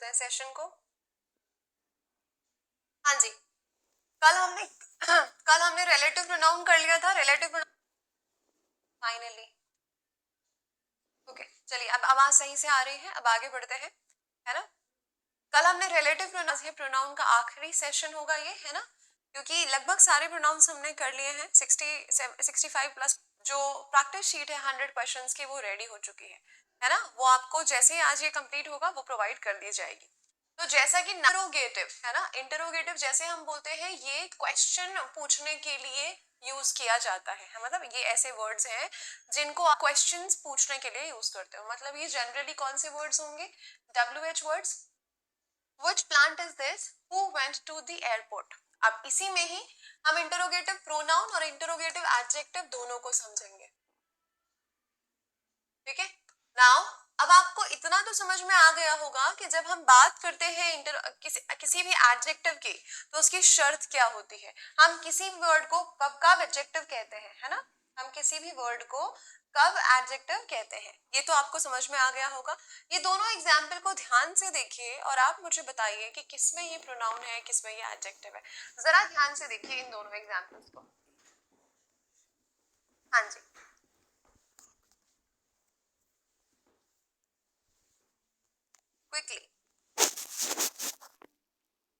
हैं सेशन को। हाँ जी, कल हमने रिलेटिव प्रोनाउन कर लिया था, रिलेटिव प्रोनाउन फाइनली। ओके चलिए, अब आवाज सही से आ रही है, अब आगे बढ़ते हैं, है ना। कल हमने रिलेटिव प्रोनाउन का आखिरी सेशन होगा ये, है ना, क्योंकि लगभग सारे प्रोनाउंस हमने कर लिए हैं। 65 प्लस जो प्रैक्टिस शीट है 100 क्वेश्चंस की वो रेडी हो चुकी है ना। वो आपको जैसे ही आज ये कंप्लीट होगा वो प्रोवाइड कर दी जाएगी। तो जैसा कि इंटरोगेटिव है ना, इंटरोगेटिव जैसे हम बोलते हैं ये क्वेश्चन पूछने के लिए यूज किया जाता है। मतलब ये ऐसे वर्ड्स हैं जिनको आप क्वेश्चंस पूछने के लिए यूज करते हो। मतलब ये जनरली कौन से वर्ड्स होंगे? WH words. Which plant is this? Who went to the airport? अब इसी में ही हम इंटरोगेटिव प्रोनाउन और इंटरोगेटिव एडजेक्टिव दोनों को समझेंगे। ठीक है, नाउ अब आपको इतना तो समझ में आ गया होगा कि जब हम बात करते हैं किसी भी एडजेक्टिव की तो उसकी शर्त क्या होती है। हम किसी वर्ड को कब एडजेक्टिव कहते हैं, है ना। हम किसी भी वर्ड को कब एडजेक्टिव कहते हैं, ये तो आपको समझ में आ गया होगा। ये दोनों एग्जाम्पल को ध्यान से देखिए और आप मुझे बताइए कि किसमें ये प्रोनाउन है, किसमें ये एडजेक्टिव है। जरा ध्यान से देखिए इन दोनों एग्जाम्पल्स को। हाँ जी, क्विकली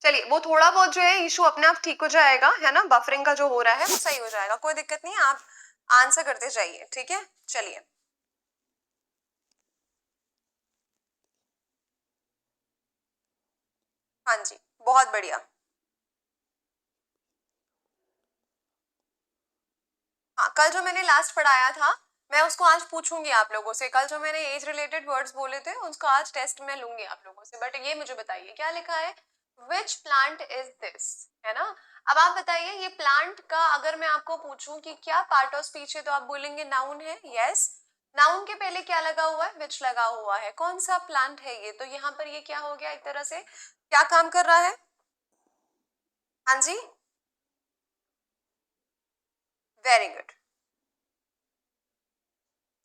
चलिए, वो थोड़ा बहुत जो है इशू अपने आप ठीक हो जाएगा, है ना। बफरिंग का जो हो रहा है वो सही हो जाएगा, कोई दिक्कत नहीं है, आप आंसर करते जाइए। ठीक है, चलिए। हाँ जी, बहुत बढ़िया। हाँ, कल जो मैंने लास्ट पढ़ाया था मैं उसको आज पूछूंगी आप लोगों से। कल जो मैंने एज रिलेटेड वर्ड्स बोले थे उसका आज टेस्ट में लूंगी आप लोगों से। बट ये मुझे बताइए क्या लिखा है, विच प्लांट इज दिस, है ना। अब आप बताइए ये प्लांट का अगर मैं आपको पूछूं कि क्या पार्ट ऑफ स्पीच है तो आप बोलेंगे नाउन है। यस, नाउन के पहले क्या लगा हुआ है? विच लगा हुआ है। कौन सा प्लांट है ये? तो यहाँ पर ये क्या हो गया, एक तरह से क्या काम कर रहा है? हाँ जी, वेरी गुड।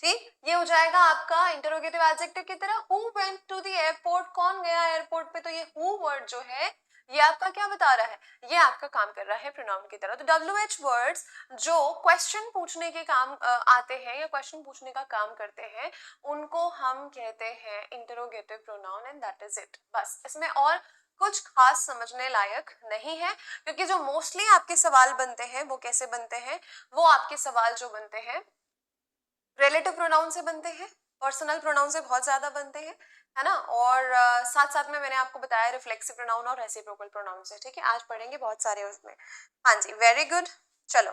ठीक, ये हो जाएगा आपका इंटरोगेटिव एडजेक्टिव की तरह। Who went to the airport, कौन गया एयरपोर्ट पे? तो ये हु वर्ड जो है ये आपका क्या बता रहा है? ये आपका काम कर रहा है प्रोनाउन की तरह। तो WH वर्ड्स जो क्वेश्चन पूछने के काम आते हैं या क्वेश्चन पूछने का काम करते हैं उनको हम कहते हैं interrogative pronoun, and that is it. बस इसमें और कुछ खास समझने लायक नहीं है, क्योंकि जो मोस्टली आपके सवाल बनते हैं वो कैसे बनते हैं? वो आपके सवाल जो बनते हैं रिलेटिव प्रोनाउन से बनते हैं, पर्सनल प्रोनाउन से बहुत ज्यादा बनते हैं, है ना। और साथ साथ में मैंने आपको बताया रिफ्लेक्सिव प्रोनाउन और रेसिप्रोकल प्रोनाउन से। ठीक है, आज पढ़ेंगे बहुत सारे उसमें। हाँ जी, वेरी गुड। चलो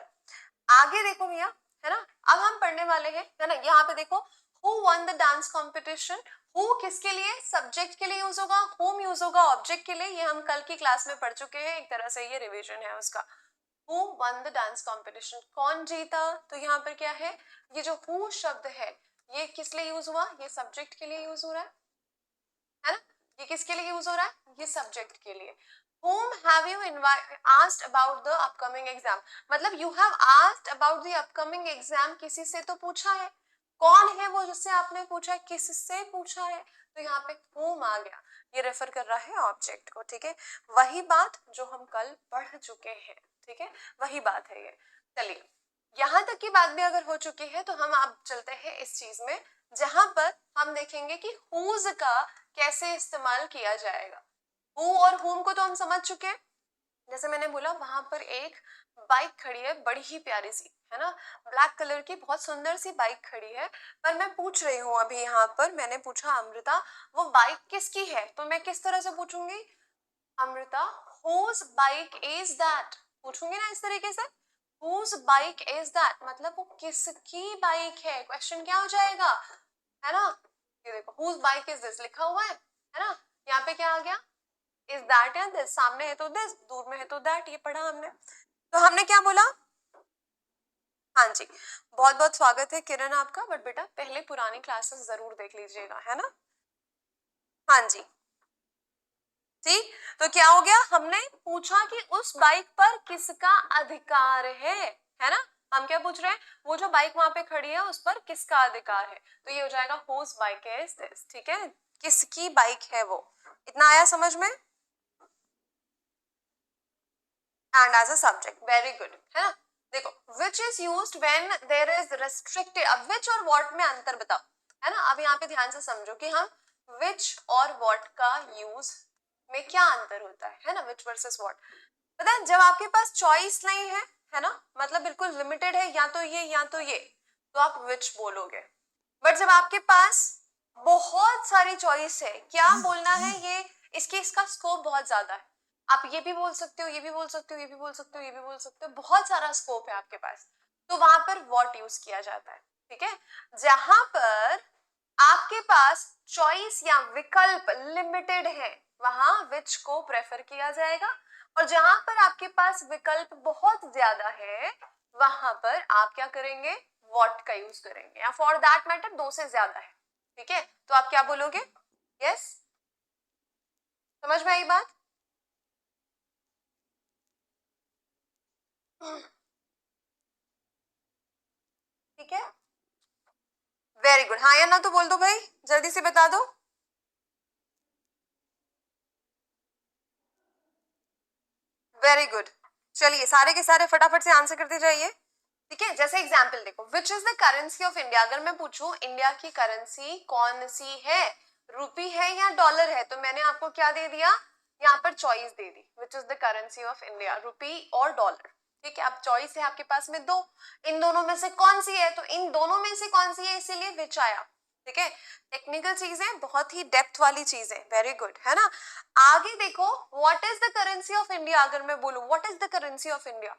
आगे देखो भैया, है ना। अब हम पढ़ने वाले हैं, है ना। यहाँ पे देखो, who one the dance competition. Who किसके लिए? सब्जेक्ट के लिए यूज होगा, हुम यूज होगा ऑब्जेक्ट के लिए। ये हम कल की क्लास में पढ़ चुके हैं, एक तरह से ये रिविजन है उसका। Who won the dance competition? कौन जीता? तो यहाँ पर क्या है, ये जो who शब्द है ये किस लिए यूज हुआ? ये सब्जेक्ट के लिए यूज हो रहा है ना। ये किसके लिए यूज हो रहा है? ये सब्जेक्ट के लिए। Whom have you asked about the upcoming exam? मतलब you have asked about the upcoming exam, किसी से तो पूछा है। कौन है वो जिससे आपने पूछा है? किससे पूछा है? तो यहाँ पे whom आ गया, ये रेफर कर रहा है ऑब्जेक्ट को। ठीक है, वही बात जो हम कल पढ़ चुके हैं। ठीक है, वही बात है ये। चलिए, यहां तक की बात भी अगर हो चुकी है तो हम अब चलते हैं इस चीज में जहां पर हम देखेंगे कि whose का कैसे इस्तेमाल किया जाएगा। हु और whom को तो हम समझ चुके हैं। जैसे मैंने बोला वहां पर एक बाइक खड़ी है, बड़ी ही प्यारी सी, है ना, ब्लैक कलर की बहुत सुंदर सी बाइक खड़ी है। पर मैं पूछ रही हूँ अभी यहाँ पर, मैंने पूछा अमृता वो बाइक किसकी है? तो मैं किस तरह से पूछूंगी? Amrita whose bike is that, पूछूंगी ना इस तरीके से। whose bike is that मतलब वो किसकी बाइक है। क्वेश्चन क्या हो जाएगा, है ना। ये देखो whose bike is this लिखा हुआ है ना। यहाँ पे क्या आ गया? is that या this, सामने है तो this, दूर में है तो that, ये पढ़ा हमने। तो हमने क्या बोला? हाँ जी, बहुत बहुत स्वागत है किरण आपका। बट बेटा पहले पुरानी क्लासेस जरूर देख लीजिएगा, है ना। हाँ जी, ठीक। तो क्या हो गया, हमने पूछा कि उस बाइक पर किसका अधिकार है ना। हम क्या पूछ रहे हैं? वो जो बाइक वहां पे खड़ी है उस पर किसका अधिकार है। तो ये हो जाएगा whose bike is this। ठीक है, किसकी बाइक है वो, इतना आया समझ में? And as a subject, very good, है ना। देखो which is used when there is restricted, अब विच और व्हाट में अंतर बताओ, है ना। अब यहाँ पे ध्यान से समझो कि हम विच और व्हाट का यूज में क्या अंतर होता है ना, विच वर्सेस व्हाट। पता है जब आपके पास चॉइस नहीं है ना, मतलब बिल्कुल लिमिटेड है, या तो ये या तो ये, तो आप विच बोलोगे। बट जब आपके पास बहुत सारी चॉइस है, क्या बोलना है ये, इसका स्कोप बहुत ज्यादा है, आप ये भी बोल सकते हो, ये भी बोल सकते हो, ये भी बोल सकते हो, ये भी बोल सकते हो, बहुत सारा स्कोप है आपके पास, तो वहां पर व्हाट यूज किया जाता है। ठीक है, जहां पर आपके पास चॉइस या विकल्प लिमिटेड है, वहां विच को प्रेफर किया जाएगा, और जहां पर आपके पास विकल्प बहुत ज्यादा है, वहां पर आप क्या करेंगे, व्हाट का यूज करेंगे, या फॉर दैट मैटर दो से ज्यादा है। ठीक है, तो आप क्या बोलोगे, यस, समझ में आई बात? ठीक है, वेरी गुड, हाँ या ना तो बोल दो भाई, जल्दी से बता दो। वेरी गुड, चलिए सारे के सारे फटाफट से आंसर करते जाइए। ठीक है, जैसे एग्जाम्पल देखो, which is the currency of India, अगर मैं पूछूं इंडिया की करेंसी कौन सी है, रुपी है या डॉलर है, तो मैंने आपको क्या दे दिया, यहाँ पर चॉइस दे दी, which is the currency of India, rupee और डॉलर। ठीक है, अब चॉइस है आपके पास में दो, इन दोनों में से कौन सी है, तो इन दोनों में से कौन सी है, इसीलिए विच आया। ठीक है, टेक्निकल चीजें, बहुत ही डेप्थ वाली चीजें, वेरी गुड, है ना। आगे देखो, what is the currency of India, अगर मैं बोलूं what is the currency of India,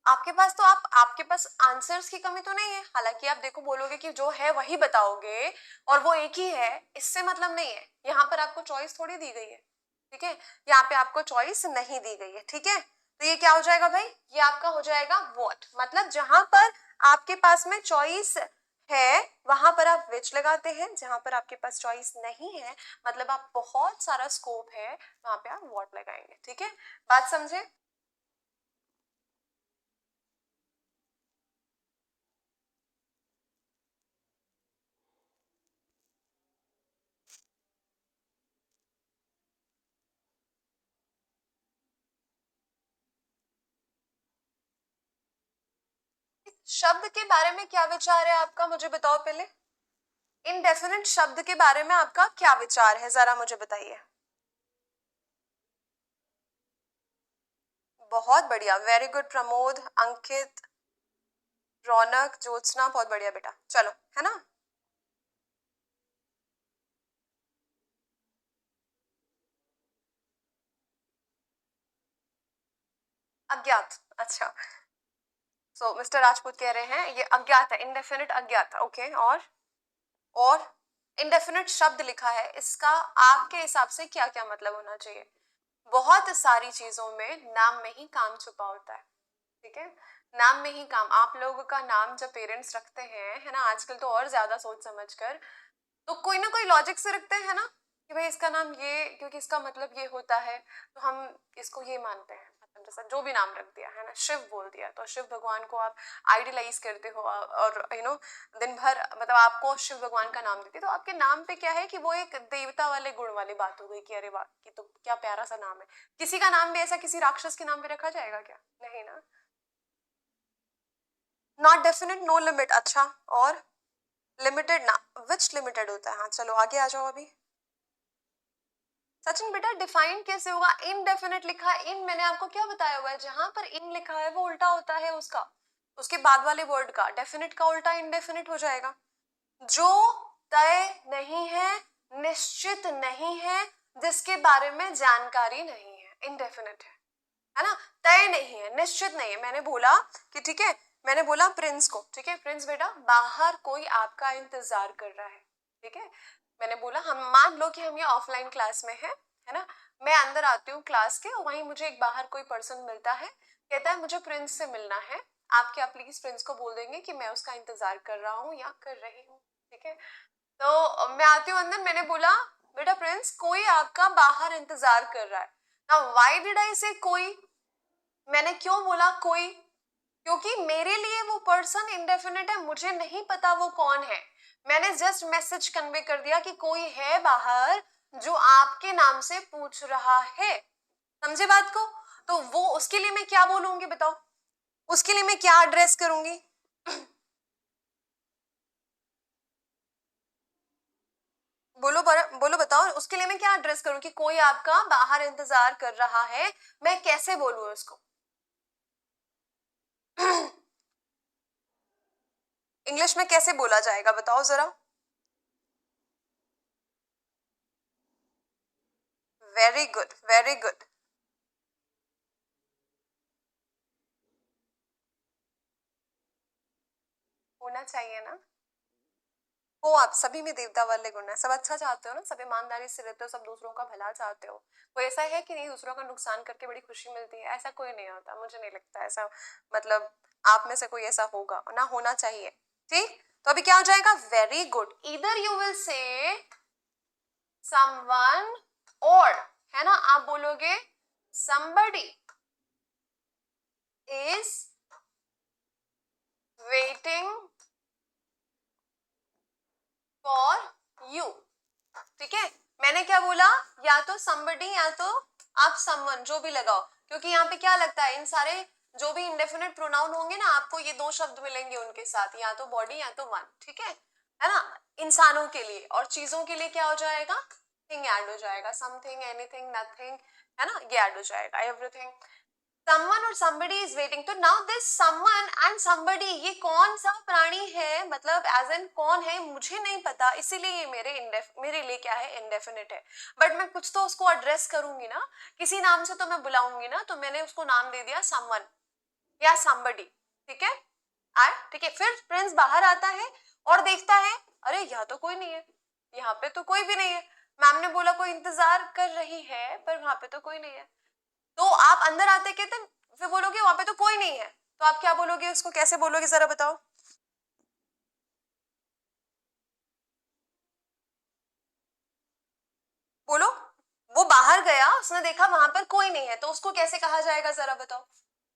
आपके पास तो आपके पास आंसर्स की कमी तो नहीं है, हालांकि आप देखो बोलोगे कि जो है वही बताओगे और वो एक ही है, इससे मतलब नहीं है, यहाँ पर आपको चॉइस थोड़ी दी गई है। ठीक है, यहाँ पे आपको चॉइस नहीं दी गई है। ठीक है, तो ये क्या हो जाएगा भाई, ये आपका हो जाएगा व्हाट, मतलब जहां पर आपके पास में चॉइस है वहां पर आप विच लगाते हैं, जहां पर आपके पास चॉइस नहीं है, मतलब आप बहुत सारा स्कोप है, वहां पे आप व्हाट लगाएंगे। ठीक है, बात समझे? शब्द के बारे में क्या विचार है आपका, मुझे बताओ पहले। इनडेफिनिट शब्द के बारे में आपका क्या विचार है, जरा मुझे बताइए। बहुत बढ़िया, वेरी गुड प्रमोद, अंकित, रौनक, ज्योत्सना, बहुत बढ़िया बेटा, चलो, है ना। अज्ञात, अच्छा, सो मिस्टर राजपूत कह रहे हैं ये अज्ञात है, इनडेफिनिट अज्ञात, ओके, और इनडेफिनिट शब्द लिखा है, इसका आपके हिसाब से क्या क्या मतलब होना चाहिए? बहुत सारी चीजों में नाम में ही काम छुपा होता है। ठीक है, नाम में ही काम, आप लोगों का नाम जब पेरेंट्स रखते हैं, है ना, आजकल तो और ज्यादा सोच समझ कर, तो कोई ना कोई लॉजिक से रखते हैं ना, कि भाई इसका नाम ये, क्योंकि इसका मतलब ये होता है, तो हम इसको ये मानते हैं, मतलब जैसा जो भी नाम रख दिया है ना, शिव बोल दिया तो शिव भगवान को आप आइडियलाइज करते हो, और दिन भर मतलब आपको शिव भगवान का नाम देते, तो आपके नाम पे क्या है कि वो एक देवता वाले गुण वाली बात हो गई, कि अरे वाह, कि तो क्या प्यारा सा नाम है। किसी का नाम भी ऐसा किसी राक्षस के नाम पे रखा जाएगा क्या, नहीं ना। नॉट डेफिनेट, नो लिमिट, अच्छा, और लिमिटेड ना, विच लिमिटेड होता है, हाँ चलो आगे आ जाओ अभी। सचिन बेटा डिफाइन कैसे होगा, इनडेफिनेट लिखा है, इन मैंने आपको क्या बताया हुआ है, जहां पर इन लिखा है वो उल्टा होता है उसका, उसके बाद वाले वर्ड का, डेफिनेट का उल्टा इनडेफिनेट हो जाएगा। जो तय नहीं है, निश्चित नहीं है, जिसके बारे में जानकारी नहीं है, इनडेफिनेट है ना। तय नहीं है, निश्चित नहीं है, मैंने बोला कि ठीक है, मैंने बोला प्रिंस को, ठीक है प्रिंस बेटा बाहर कोई आपका इंतजार कर रहा है। ठीक है, मैंने बोला हम मान लो कि हम ये ऑफलाइन क्लास में है ना, मैं अंदर आती हूँ क्लास के, और वहीं मुझे एक बाहर कोई पर्सन मिलता है, कहता है मुझे प्रिंस से मिलना है, आप क्या प्लीज प्रिंस को बोल देंगे कि मैं उसका इंतजार कर रहा हूँ या कर रही हूँ। ठीक है, तो मैं आती हूँ अंदर, मैंने बोला बेटा प्रिंस कोई आपका बाहर इंतजार कर रहा है। नाउ व्हाई डिड आई से कोई, मैंने क्यों बोला कोई, क्योंकि मेरे लिए वो पर्सन इंडेफिनिट है, मुझे नहीं पता वो कौन है, मैंने जस्ट मैसेज कन्वे कर दिया कि कोई है बाहर, जो आपके नाम से पूछ रहा है, समझे बात को? तो वो उसके लिए मैं क्या बोलूंगी बताओ, उसके लिए मैं क्या एड्रेस करूंगी? बोलो बोलो बताओ, उसके लिए मैं क्या एड्रेस करूं कि कोई आपका बाहर इंतजार कर रहा है, मैं कैसे बोलूं उसको? इंग्लिश में कैसे बोला जाएगा बताओ जरा? Very good, very good. होना चाहिए ना, हो, आप सभी में देवता वाले गुण है, सब अच्छा चाहते हो ना, सब ईमानदारी से रहते हो, सब दूसरों का भला चाहते हो। कोई ऐसा है कि नहीं दूसरों का नुकसान करके बड़ी खुशी मिलती है? ऐसा कोई नहीं होता, मुझे नहीं लगता ऐसा, मतलब आप में से कोई ऐसा होगा ना, होना चाहिए। ठीक, तो अभी क्या हो जाएगा? वेरी गुड, इधर यू विल से समवन, और है ना, आप बोलोगे somebody is waiting for you। ठीक है, मैंने क्या बोला? या तो somebody या तो आप someone, जो भी लगाओ, क्योंकि यहाँ पे क्या लगता है, इन सारे जो भी इंडेफिनिट प्रोनाउन होंगे ना, आपको ये दो शब्द मिलेंगे उनके साथ, या तो बॉडी या तो वन। ठीक है ना? इंसानों के लिए, और चीजों के लिए क्या हो जाएगा? थिंग ऐड हो जाएगा, समथिंग, एनीथिंग, नथिंग, है ना, ये ऐड हो जाएगा, एवरीथिंग। someone और somebody is waiting, तो now this someone and somebody ये कौन सा प्राणी है, मतलब एज एन कौन है मुझे नहीं पता, इसीलिए ये मेरे लिए क्या है, इंडेफिनिट है। बट मैं कुछ तो उसको एड्रेस करूंगी ना, किसी नाम से तो मैं बुलाऊंगी ना, तो मैंने उसको नाम दे दिया someone या somebody। ठीक है, आए, ठीक है। फिर प्रिंस बाहर आता है और देखता है, अरे यहाँ तो कोई नहीं है, यहाँ पे तो कोई भी नहीं है। मैम ने बोला कोई इंतजार कर रही है, पर वहां पे तो कोई नहीं है। तो आप अंदर आते कहते, फिर बोलोगे वहां पे तो कोई नहीं है, तो आप क्या बोलोगे उसको, कैसे बोलोगे जरा बताओ? बोलो। वो बाहर गया, उसने देखा वहां पर कोई नहीं है, तो उसको कैसे कहा जाएगा जरा बताओ?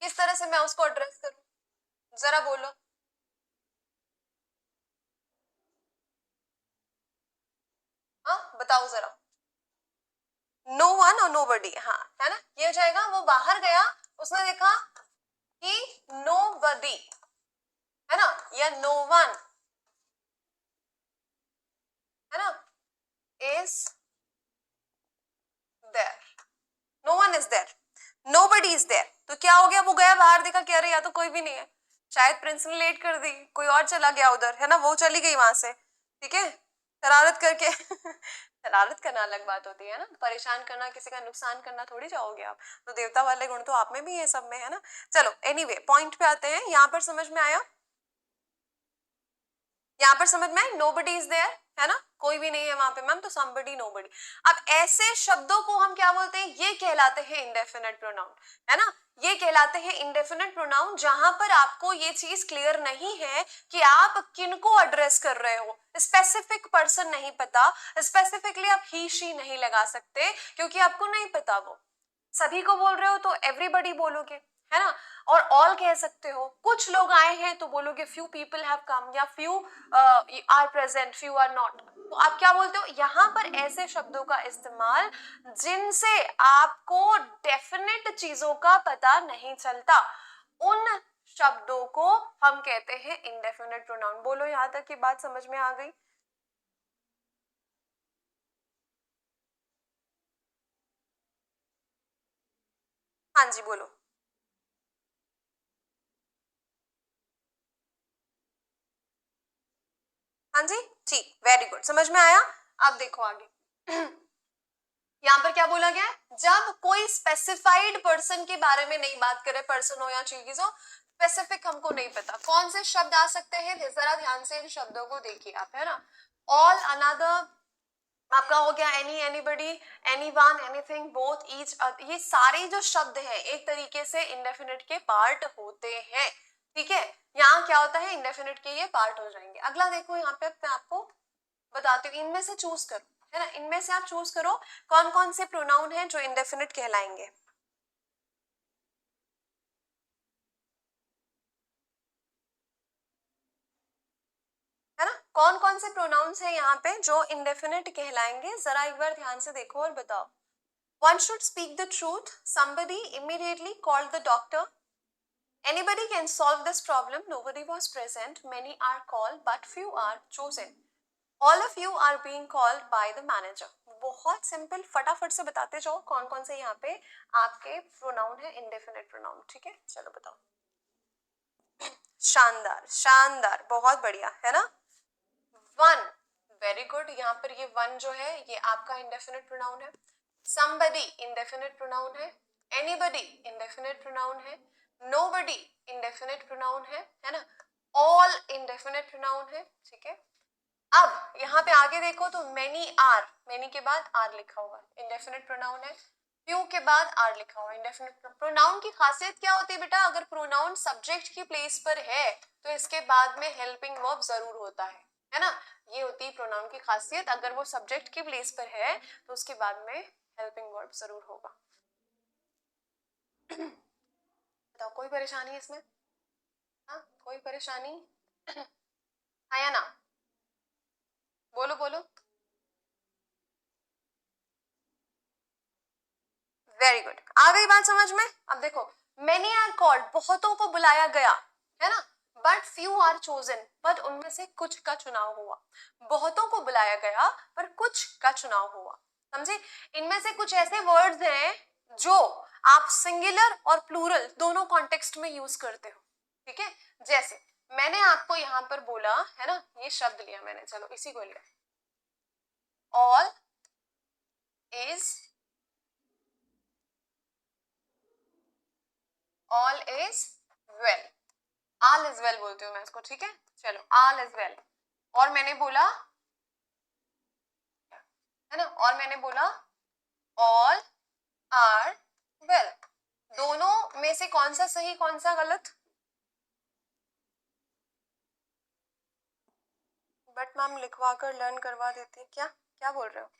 किस तरह से मैं उसको एड्रेस करूं, जरा बोलो। हाँ बताओ जरा। नो वन और नो बडी, हाँ, है ना, ये हो जाएगा। वो बाहर गया, उसने देखा कि नो बडी, है ना, या नो वन, है ना, is there, no one is there, nobody is there. तो क्या हो गया, वो गया बाहर, देखा कि अरे या तो कोई भी नहीं है, शायद प्रिंस ने लेट कर दी, कोई और चला गया उधर, है ना, वो चली गई वहां से। ठीक है, शरारत करके शरारत करना अलग बात होती है ना, परेशान करना, किसी का नुकसान करना थोड़ी चाहोगे आप, तो देवता वाले गुण तो आप में भी है, सब में है ना। चलो एनीवे, पॉइंट पे आते हैं, यहाँ पर समझ में आया? यहाँ पर समझ में, नोबडी इज देयर, है ना, कोई भी नहीं है वहां पे मैम, तो समबडी, नोबडी। अब ऐसे शब्दों को हम क्या बोलते हैं, ये कहलाते हैं इंडेफिनिट प्रोनाउन, है ना, ये कहलाते हैं इंडेफिनिट प्रोनाउन, जहां पर आपको ये चीज क्लियर नहीं है कि आप किनको एड्रेस कर रहे हो, स्पेसिफिक पर्सन नहीं पता, स्पेसिफिकली आप ही शी नहीं लगा सकते, क्योंकि आपको नहीं पता वो सभी को बोल रहे हो तो एवरीबडी बोलोगे, है ना, और ऑल कह सकते हो, कुछ लोग आए हैं तो बोलोगे फ्यू पीपल हैव कम, या few are present, few are not. तो आप क्या बोलते हो यहाँ पर, ऐसे शब्दों का इस्तेमाल जिनसे आपको डेफिनेट चीजों का पता नहीं चलता, उन शब्दों को हम कहते हैं इंडेफिनेट प्रोनाउन। बोलो, यहाँ तक की बात समझ में आ गई? हाँ जी बोलो। हाँ जी, ठीक, वेरी गुड, समझ में आया। आप देखो आगे। यहाँ पर क्या बोला गया है, जब कोई स्पेसिफाइड पर्सन के बारे में नहीं बात करे, पर्सन हो या चीज हो, स्पेसिफिक हमको नहीं पता कौन से शब्द आ सकते हैं, जरा ध्यान से इन शब्दों को देखिए आप, है ना। ऑल, अनदर, आपका हो गया any, anybody, any one, anything, both, each, ये सारे जो शब्द हैं एक तरीके से इंडेफिनिट के पार्ट होते हैं। ठीक है, यहाँ क्या होता है, इंडेफिनिट के ये पार्ट हो जाएंगे। अगला देखो, यहाँ पे मैं आपको बताती हूँ, इनमें से चूज करो, है ना, इनमें से आप चूज करो कौन कौन से प्रोनाउन हैं जो इंडेफिनिट कहलाएंगे, है ना। कौन कौन से प्रोनाउंस है यहाँ पे जो इंडेफिनिट कहलाएंगे, जरा एक बार ध्यान से देखो और बताओ. One should speak the truth. Somebody immediately called the doctor. Anybody can solve this problem. Nobody was present. Many are called, but few are chosen. All of you are being called by the manager. बहुत simple, फटाफट से बताते जाओ कौन कौन से यहाँ पे आपके प्रोनाउन है, इंडेफिनिट प्रोनाउन. ठीक है, चलो बताओ. शानदार शानदार, बहुत बढ़िया है ना. One, very good. यहाँ पर ये वन जो है ये आपका इंडेफिनिट प्रोनाउन है. somebody इंडेफिनिट प्रोनाउन है. anybody इंडेफिनिट प्रोनाउन है. nobody इंडेफिनिट प्रोनाउन है ना. all इंडेफिनिट प्रोनाउन है. ठीक है, अब यहाँ पे आगे देखो तो many are, many के बाद आर लिखा हुआ इंडेफिनिट प्रोनाउन है. few के बाद आर लिखा हुआ इंडेफिनिट प्रोनाउन. की खासियत क्या होती है बेटा, अगर प्रोनाउन सब्जेक्ट की प्लेस पर है तो इसके बाद में हेल्पिंग वर्ब जरूर होता है ना. ये होती है प्रोनाउन की खासियत, अगर वो सब्जेक्ट की प्लेस पर है तो उसके बाद में हेल्पिंग वर्ब जरूर होगा. बताओ कोई परेशानी है इसमें? हाँ, कोई परेशानी है या ना? बोलो बोलो. वेरी गुड, आ गई बात समझ में. अब देखो, मेनी आर कॉल्ड, बहुतों को बुलाया गया है ना. But few are chosen, but उनमें से कुछ का चुनाव हुआ. बहुतों को बुलाया गया पर कुछ का चुनाव हुआ. समझे? इनमें से कुछ ऐसे वर्ड्स हैं जो आप सिंगुलर और प्लूरल दोनों कॉन्टेक्स्ट में यूज करते हो. ठीक है, जैसे मैंने आपको यहां पर बोला है ना, ये शब्द लिया मैंने, चलो इसी को लिया. All is, all is well. All is well बोलती हूँ मैं इसको. ठीक है, चलो ऑल इज वेल. और मैंने बोला है ना, और मैंने बोला ऑल आर वेल. दोनों में से कौन सा सही कौन सा गलत? बट मैम लिखवा कर लर्न करवा देती, क्या क्या बोल रहे हो?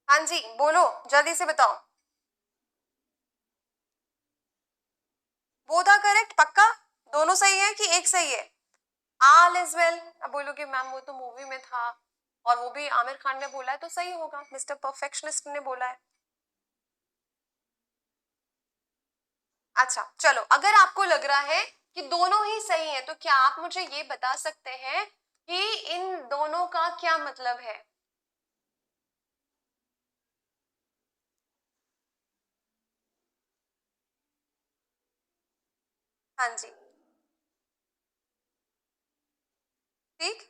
हाँ जी बोलो, जल्दी से बताओ. वो था करेक्ट पक्का? दोनों सही है कि एक सही है? All is well. अब बोलोगे मैम वो तो मूवी में था और वो भी आमिर खान ने बोला है तो सही होगा, मिस्टर परफेक्शनिस्ट ने बोला है. अच्छा चलो, अगर आपको लग रहा है कि दोनों ही सही है तो क्या आप मुझे ये बता सकते हैं कि इन दोनों का क्या मतलब है? हाँ जी, ठीक.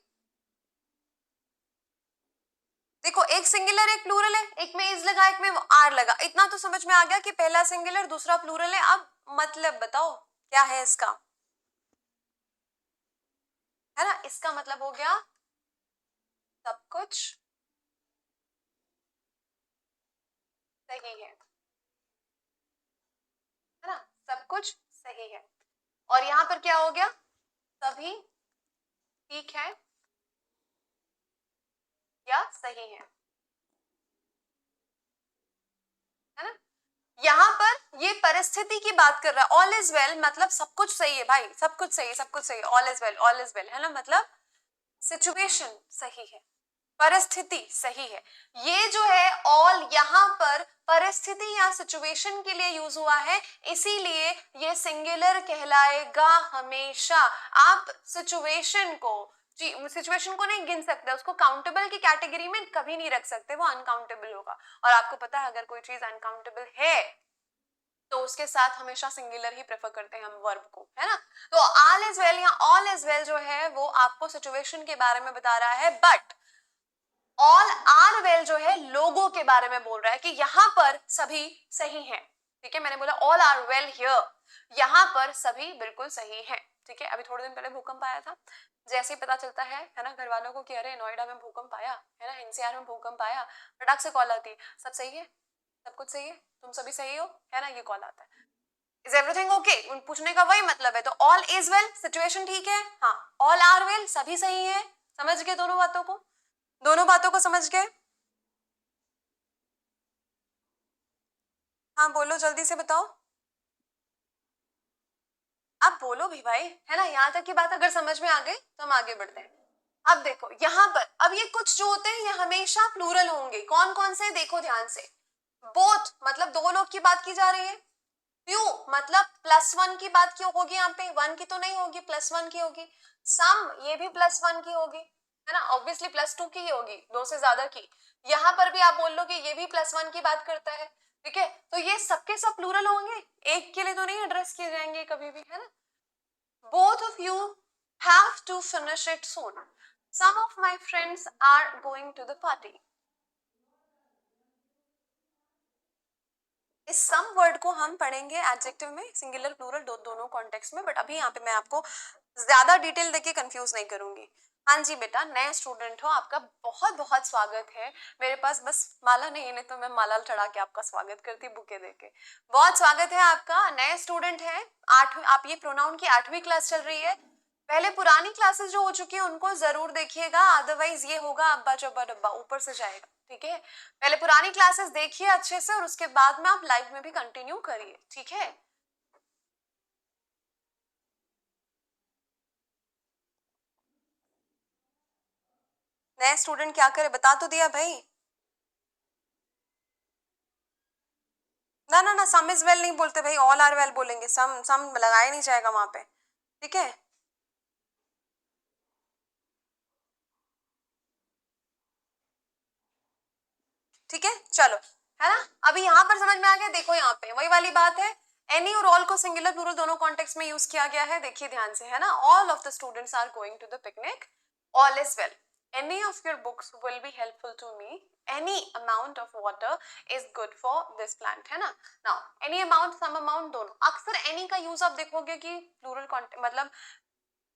देखो, एक सिंगुलर एक प्लूरल है, एक में इज लगा एक में आर लगा. इतना तो समझ में आ गया कि पहला सिंगुलर दूसरा प्लूरल है. अब मतलब बताओ क्या है इसका, है ना. इसका मतलब हो गया सब कुछ सही है ना. सब कुछ सही है. और यहां पर क्या हो गया, सभी ठीक है या सही है ना. यहाँ पर ये परिस्थिति की बात कर रहा है. ऑल इज वेल मतलब सब कुछ सही है भाई, सब कुछ सही है, सब कुछ सही है. All is well, all is well है ना, मतलब सिचुएशन सही है, परिस्थिति सही है. ये जो है ऑल यहाँ पर परिस्थिति या सिचुएशन के लिए यूज हुआ है, इसीलिए ये सिंगुलर कहलाएगा हमेशा. आप सिचुएशन को नहीं गिन सकते, उसको काउंटेबल की कैटेगरी में कभी नहीं रख सकते, वो अनकाउंटेबल होगा. और आपको पता है अगर कोई चीज अनकाउंटेबल है तो उसके साथ हमेशा सिंगुलर ही प्रेफर करते हैं हम वर्ब को, है ना. तो ऑल इज वेल या ऑल इज वेल जो है वो आपको सिचुएशन के बारे में बता रहा है, बट ऑल आर वेल जो है लोगों के बारे में बोल रहा है कि यहाँ पर सभी सही हैं. ठीक है, मैंने बोला ऑल आर वेल हियर, यहाँ पर सभी बिल्कुल सही हैं. ठीक है, अभी थोड़े दिन पहले भूकंप आया था, जैसे ही पता चलता है ना घर वालों को कि अरे नोएडा में भूकंप आया है ना, एनसीआर में भूकंप आया, फटाक से कॉल आती है सब सही है, सब कुछ सही है, तुम सभी सही हो, है ना, ये कॉल आता है. इज एवरीथिंग ओके, पूछने का वही मतलब है. तो ऑल इज वेल सिचुएशन ठीक है, हाँ. ऑल आर वेल सभी सही है. समझ गए दोनों बातों को? दोनों बातों को समझ गए? हाँ बोलो जल्दी से बताओ. अब बोलो भी भाई, है ना। यहाँ तक की बात अगर समझ में आ गई तो हम आगे बढ़ते हैं। अब देखो यहाँ पर, अब ये कुछ जो होते हैं ये हमेशा प्लूरल होंगे। कौन कौन से, देखो ध्यान से। बोथ मतलब दो लोग की बात की जा रही है। क्यों, मतलब +1 की बात क्यों होगी यहाँ पे, 1 की तो नहीं होगी, +1 की होगी। सम ये भी +1 की होगी, है ना। ऑब्वियसली +2 की ही होगी, दो से ज्यादा की। यहाँ पर भी आप बोल लो कि ये भी +1 की बात करता है, ठीक है। तो ये सबके सब प्लूरल होंगे, एक के लिए तो नहीं एड्रेस किए जाएंगे कभी भी, है ना। both of you have to finish it soon. Some of my friends are going to the party. इस सम वर्ड को हम पढ़ेंगे एडजेक्टिव में, सिंगुलर प्लूरल दोनों कॉन्टेक्स्ट में, बट अभी यहाँ पे मैं आपको ज्यादा डिटेल देके कंफ्यूज नहीं करूंगी। हाँ जी बेटा, नए स्टूडेंट हो, आपका बहुत बहुत स्वागत है। मेरे पास बस माला नहीं तो मैं माला चढ़ा के आपका स्वागत करती बुके देके। बहुत स्वागत है आपका, नए स्टूडेंट है। आठवीं, आप ये प्रोनाउन की 8वीं क्लास चल रही है। पहले पुरानी क्लासेस जो हो चुकी है उनको जरूर देखिएगा, अदरवाइज ये होगा अब्बा चब्बा डब्बा, ऊपर से जाएगा, ठीक है। पहले पुरानी क्लासेस देखिए अच्छे से, और उसके बाद में आप लाइव में भी कंटिन्यू करिए, ठीक है। नए स्टूडेंट क्या करे, बता तो दिया भाई। ना ना ना, सम इज वेल नहीं बोलते भाई, ऑल आर वेल बोलेंगे। सम सम लगाया नहीं जाएगा वहां पे, ठीक है। ठीक है चलो, है ना। अभी यहाँ पर समझ में आ गया। देखो यहाँ पे वही वाली बात है, एनी और ऑल को सिंगुलर प्लूरल दोनों कॉन्टेक्स्ट में यूज किया गया है। देखिए ध्यान से, है ना। All of the students are going to the picnic, all is well, any of your books will be helpful to me, any amount of water is good for this plant, है ना। Now any amount, some amount, दोनों। अक्सर any का use आप देखोगे कि plural मतलब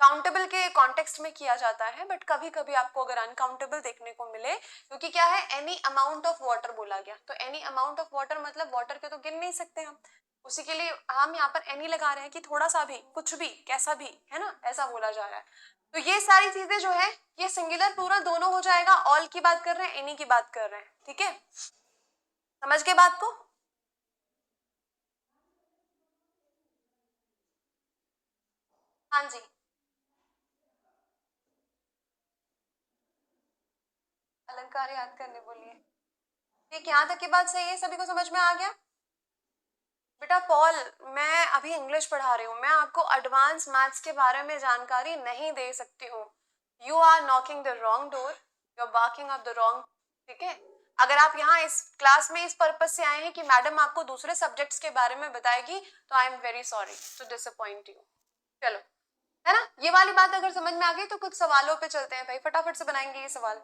countable के कॉन्टेक्स्ट में किया जाता है, बट कभी कभी आपको अगर अनकाउंटेबल देखने को मिले, क्योंकि क्या है, एनी अमाउंट ऑफ वाटर बोला गया, तो एनी अमाउंट ऑफ वाटर मतलब वाटर के तो गिन नहीं सकते हम, उसी के लिए हम यहाँ पर एनी लगा रहे हैं कि थोड़ा सा भी, कुछ भी, कैसा भी, है ना, ऐसा बोला जा रहा है। तो ये सारी चीजें जो है ये सिंगुलर प्लूरल दोनों हो जाएगा, ऑल की बात कर रहे हैं, एनी की बात कर रहे हैं, ठीक है। समझ के बात को। हाँ जी, अलंकार याद करने बोलिए। ठीक, यहाँ तक की बात सही है, सभी को समझ में आ गया। बेटा पॉल, मैं अभी इंग्लिश पढ़ा रही हूँ, मैं आपको एडवांस मैथ्स के बारे में जानकारी नहीं दे सकती हूँ। You are knocking the wrong door, you are barking up the wrong, ठीक है। अगर आप यहाँ इस क्लास में इस पर्पज से आए हैं कि मैडम आपको दूसरे सब्जेक्ट्स के बारे में बताएगी, तो I am very sorry to disappoint you. चलो, है ना। ये वाली बात अगर समझ में आ गई तो कुछ सवालों पे चलते हैं भाई, फटाफट से बनाएंगे ये सवाल।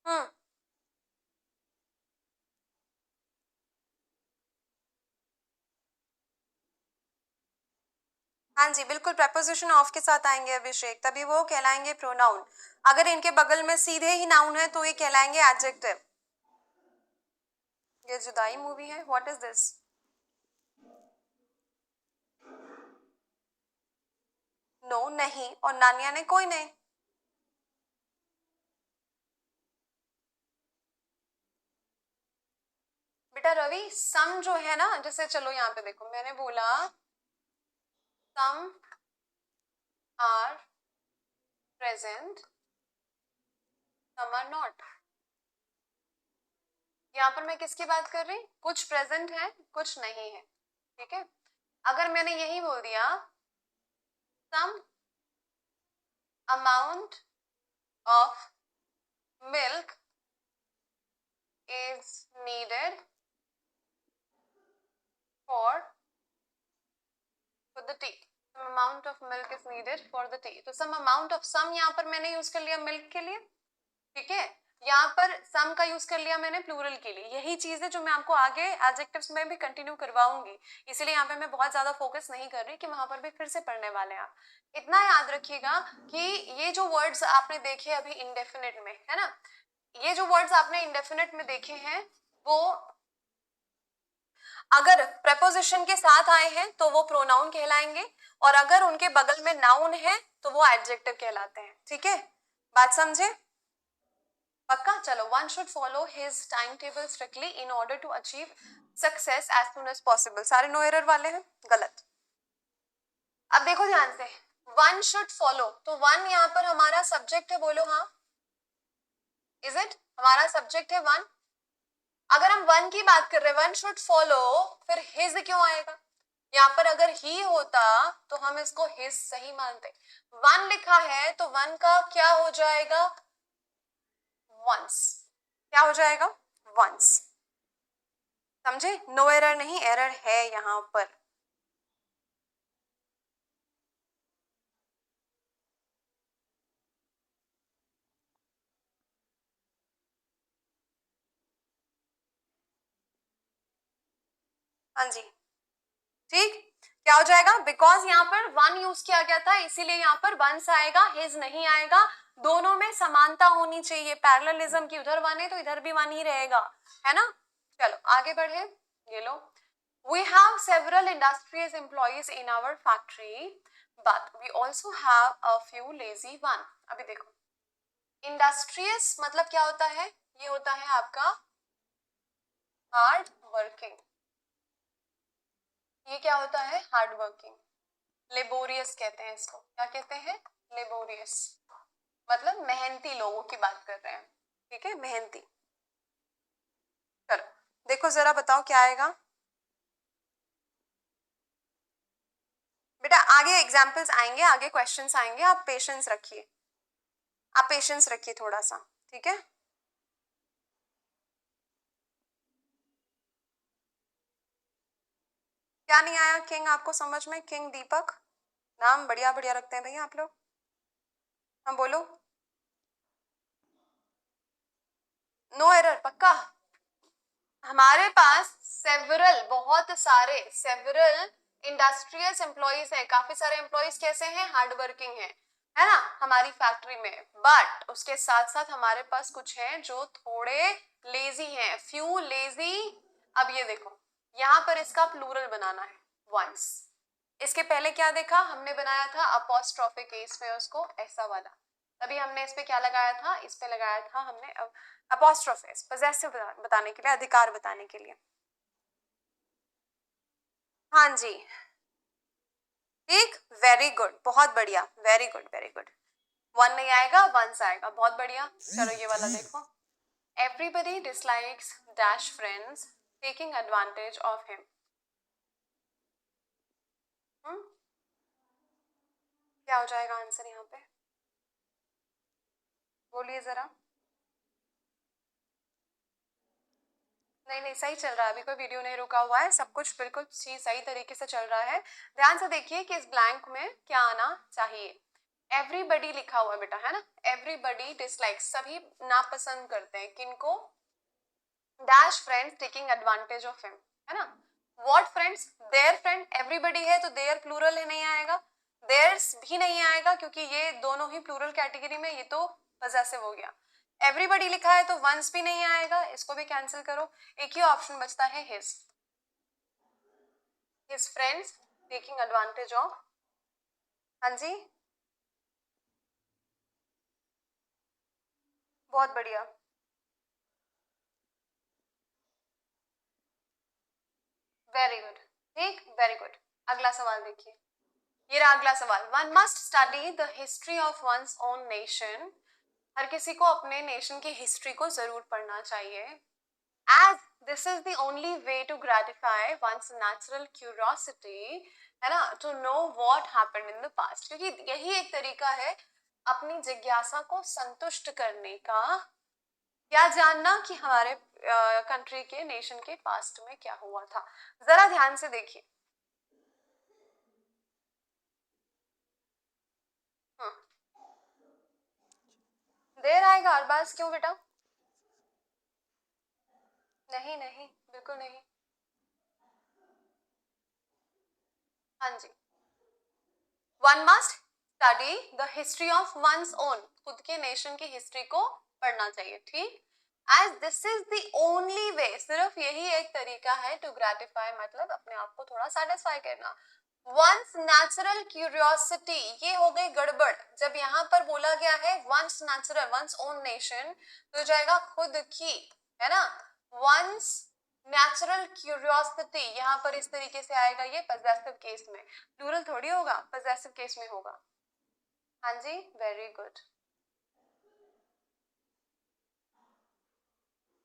हम्म, हाँ जी बिल्कुल, preposition ऑफ के साथ आएंगे अभिषेक, तभी वो कहलाएंगे प्रोनाउन। अगर इनके बगल में सीधे ही नाउन है तो ये कहलाएंगे एडजेक्टिव। ये जुदाई मूवी है, व्हाट इज दिस। नो नहीं, और नानिया ने कोई नहीं। बेटा रवि, सम जो है ना, जैसे चलो यहाँ पे देखो, मैंने बोला some are present, some are not. यहाँ पर मैं किसकी बात कर रही, कुछ प्रेजेंट है कुछ नहीं है, ठीक है। अगर मैंने यही बोल दिया some amount of milk is needed for the tea, some amount of milk is needed for the tea, तो some amount of some यहाँ पर मैंने यूज कर लिया मिल्क के लिए, ठीक है। यहाँ पर सम का यूज कर लिया मैंने प्लूरल के लिए। यही चीज है जो मैं आपको आगे एडजेक्टिव्स में भी कंटिन्यू करवाऊंगी, इसीलिए यहाँ पे मैं बहुत ज्यादा फोकस नहीं कर रही कि वहां पर भी फिर से पढ़ने वाले हैं आप। इतना याद रखिएगा कि ये जो वर्ड्स आपने देखे अभी इंडेफिनिट में, है ना, ये जो वर्ड्स आपने इंडेफिनिट में देखे हैं वो अगर preposition के साथ आए हैं तो वो pronoun कहलाएंगे, और अगर उनके बगल में noun है तो वो adjective कहलाते हैं। ठीक है, बात समझे? पक्का? चलो, one should follow his timetable strictly in order to achieve success as soon as possible। सारे नो एरर वाले हैं, गलत। अब देखो ध्यान से, one should follow, तो one यहाँ पर हमारा सब्जेक्ट है, बोलो हाँ। Is it? हमारा सब्जेक्ट है वन। अगर हम वन की बात कर रहे हैं, वन शुड फॉलो, फिर हिज क्यों आएगा? यहाँ पर अगर ही होता तो हम इसको हिज सही मानते। वन लिखा है तो वन का क्या हो जाएगा? वंस। क्या हो जाएगा? वंस। समझे? नो एरर नहीं, एरर है यहाँ पर। हाँ जी, ठीक। क्या हो जाएगा? बिकॉज यहाँ पर वन यूज किया गया था, इसीलिए यहाँ पर वंस आएगा, हिज नहीं आएगा। दोनों में समानता होनी चाहिए, पैरेललिज्म की, उधर वन है तो इधर भी वन ही रहेगा, है ना? चलो आगे बढ़े। ये लो, we have several industrious employees in our factory but we also have a few lazy one। अभी देखो, इंडस्ट्रियस मतलब क्या होता है? ये होता है आपका हार्ड वर्किंग। ये क्या होता है? Hard working. लेबोरियस कहते हैं इसको। क्या कहते हैं? लेबोरियस, मतलब मेहनती लोगों की बात कर रहे हैं। ठीक है, मेहनती। चलो देखो जरा, बताओ क्या आएगा बेटा। आगे एग्जाम्पल्स आएंगे, आगे क्वेश्चंस आएंगे, आप पेशेंस रखिए, आप पेशेंस रखिए थोड़ा सा। ठीक है, क्या नहीं आया किंग आपको समझ में? किंग दीपक, नाम बढ़िया बढ़िया रखते हैं भैया आप लोग। हाँ बोलो। नो एरर पक्का? हमारे पास सेवरल, बहुत सारे सेवरल इंडस्ट्रियस एम्प्लॉइज हैं। काफी सारे एम्प्लॉइज कैसे हैं? हार्ड वर्किंग है ना, हमारी फैक्ट्री में। बट उसके साथ साथ हमारे पास कुछ हैं जो थोड़े लेजी हैं, फ्यू लेजी। अब ये देखो, यहाँ पर इसका प्लूरल बनाना है, वंस। इसके पहले क्या देखा हमने? बनाया था अपोस्ट्रोफी केस में उसको ऐसा वाला, तभी हमने इस पे क्या लगाया था? इस पे लगाया था हमने अपोस्ट्रोफी, पजेसिव बताने के लिए, अधिकार बताने के लिए। हाँ जी, ठीक, वेरी गुड, बहुत बढ़िया, very good very good. One नहीं आएगा, वंस आएगा, बहुत बढ़िया। चलो ये वाला देखो, everybody dislikes dash friends taking advantage of him. क्या हो जाएगा आंसर यहाँ पे? बोलिए जरा। नहीं नहीं, सही चल रहा है, अभी कोई वीडियो नहीं रुका हुआ है, सब कुछ बिल्कुल सही तरीके से चल रहा है। ध्यान से देखिए कि इस ब्लैंक में क्या आना चाहिए। एवरीबडी लिखा हुआ है बेटा, है ना? एवरीबडी डिसलाइक, सभी नापसंद करते हैं, किनको? Dash friends taking advantage of him, है ना? What friends? There friend, everybody है तो देयर प्लूरल है, नहीं आएगा। देयर्स भी नहीं आएगा क्योंकि ये दोनों ही प्लूरल कैटेगरी में, ये तो पजेसिव हो गया। एवरीबडी लिखा है तो वंस भी नहीं आएगा, इसको भी कैंसिल करो। एक ही ऑप्शन बचता है his friends taking advantage of. हाँ जी, बहुत बढ़िया, वेरी गुड, ठीक, वेरी गुड। अगला सवाल देखिए, ये रहा अगला सवाल। One must study the history of one's own nation. हर किसी को अपने नेशन की हिस्ट्री को जरूर पढ़ना चाहिए, as this is the only way to gratify one's natural curiosity, है ना, to know what happened in the past। क्योंकि यही एक तरीका है अपनी जिज्ञासा को संतुष्ट करने का, क्या जानना कि हमारे कंट्री के, नेशन के पास्ट में क्या हुआ था। जरा ध्यान से देखिए, देर आएगा अरबाज, क्यों बेटा? नहीं नहीं, बिल्कुल नहीं। हाँ जी, one must study the history of one's own, खुद के नेशन की हिस्ट्री को पढ़ना चाहिए, ठीक। As this is the only way, सिर्फ यही एक तरीका है टू ग्रेटिफाई, मतलब अपने आप को थोड़ा सेटिस्फाई करना। वंस नेचुरल क्यूरियोसिटी, ये हो गई गड़बड़। जब यहाँ पर बोला गया है one's natural, one's own nation, तो जाएगा खुद की, है ना। वंस नेचुरल क्यूरियोसिटी यहाँ पर इस तरीके से आएगा, ये पजेसिव केस में, प्लूरल थोड़ी होगा, पजेसिव केस में होगा। हाँ जी, वेरी गुड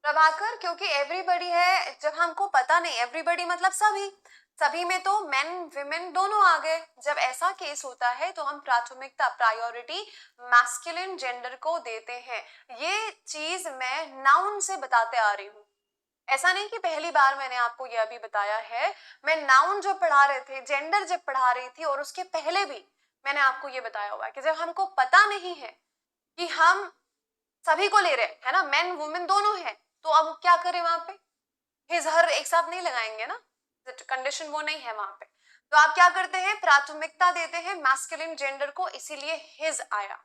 प्रभाकर, क्योंकि एवरीबडी है, जब हमको पता नहीं, एवरीबडी मतलब सभी, सभी में तो मेन विमेन दोनों आ गए। जब ऐसा केस होता है तो हम प्राथमिकता, प्रायोरिटी मैस्कुलिन जेंडर को देते हैं। ये चीज मैं नाउन से बताते आ रही हूँ, ऐसा नहीं कि पहली बार मैंने आपको यह भी बताया है। मैं नाउन जो पढ़ा रहे थे, जेंडर जब पढ़ा रही थी, और उसके पहले भी मैंने आपको ये बताया हुआ है कि जब हमको पता नहीं है कि हम सभी को ले रहे हैं, है ना, मेन वुमेन दोनों है, तो अब क्या करें वहां पे, हिज हर एक साथ नहीं लगाएंगे ना, कंडीशन वो नहीं है वहां पे। तो आप क्या करते हैं, प्राथमिकता देते हैं मैस्कुलिन जेंडर को, इसीलिए हिज आया।